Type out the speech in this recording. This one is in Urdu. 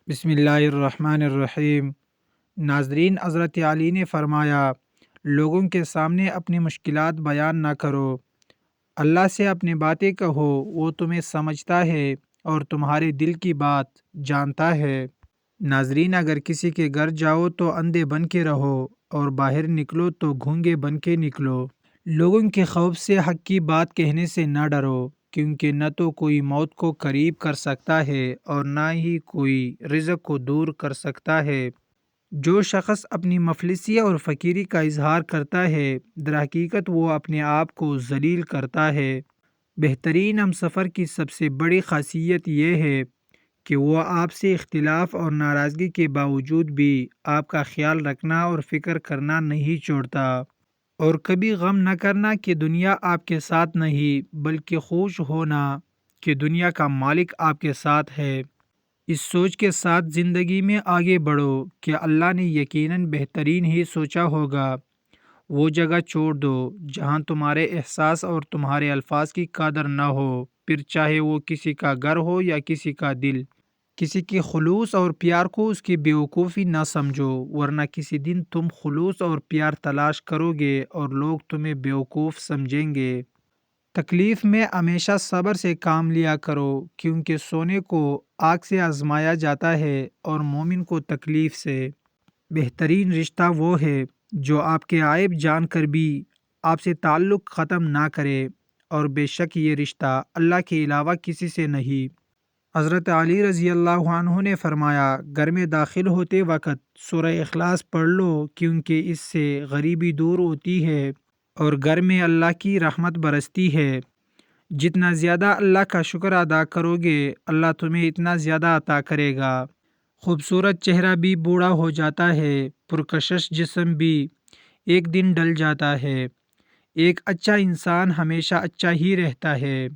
بسم اللہ الرحمن الرحیم۔ ناظرین، حضرت علی نے فرمایا، لوگوں کے سامنے اپنی مشکلات بیان نہ کرو، اللہ سے اپنی باتیں کہو، وہ تمہیں سمجھتا ہے اور تمہارے دل کی بات جانتا ہے۔ ناظرین، اگر کسی کے گھر جاؤ تو اندھے بن کے رہو اور باہر نکلو تو گونگے بن کے نکلو۔ لوگوں کے خوف سے حق کی بات کہنے سے نہ ڈرو، کیونکہ نہ تو کوئی موت کو قریب کر سکتا ہے اور نہ ہی کوئی رزق کو دور کر سکتا ہے۔ جو شخص اپنی مفلسی اور فقیری کا اظہار کرتا ہے، در حقیقت وہ اپنے آپ کو ذلیل کرتا ہے۔ بہترین ہم سفر کی سب سے بڑی خاصیت یہ ہے کہ وہ آپ سے اختلاف اور ناراضگی کے باوجود بھی آپ کا خیال رکھنا اور فکر کرنا نہیں چھوڑتا، اور کبھی غم نہ کرنا کہ دنیا آپ کے ساتھ نہیں، بلکہ خوش ہونا کہ دنیا کا مالک آپ کے ساتھ ہے۔ اس سوچ کے ساتھ زندگی میں آگے بڑھو کہ اللہ نے یقیناً بہترین ہی سوچا ہوگا۔ وہ جگہ چھوڑ دو جہاں تمہارے احساس اور تمہارے الفاظ کی قدر نہ ہو، پھر چاہے وہ کسی کا گھر ہو یا کسی کا دل۔ کسی کے خلوص اور پیار کو اس کی بیوقوفی نہ سمجھو، ورنہ کسی دن تم خلوص اور پیار تلاش کرو گے اور لوگ تمہیں بیوقوف سمجھیں گے۔ تکلیف میں ہمیشہ صبر سے کام لیا کرو، کیونکہ سونے کو آگ سے آزمایا جاتا ہے اور مومن کو تکلیف سے۔ بہترین رشتہ وہ ہے جو آپ کے عیب جان کر بھی آپ سے تعلق ختم نہ کرے، اور بے شک یہ رشتہ اللہ کے علاوہ کسی سے نہیں۔ حضرت علی رضی اللہ عنہ نے فرمایا، گھر میں داخل ہوتے وقت سورہ اخلاص پڑھ لو، کیونکہ اس سے غریبی دور ہوتی ہے اور گھر میں اللہ کی رحمت برستی ہے۔ جتنا زیادہ اللہ کا شکر ادا کرو گے، اللہ تمہیں اتنا زیادہ عطا کرے گا۔ خوبصورت چہرہ بھی بوڑھا ہو جاتا ہے، پرکشش جسم بھی ایک دن ڈل جاتا ہے، ایک اچھا انسان ہمیشہ اچھا ہی رہتا ہے۔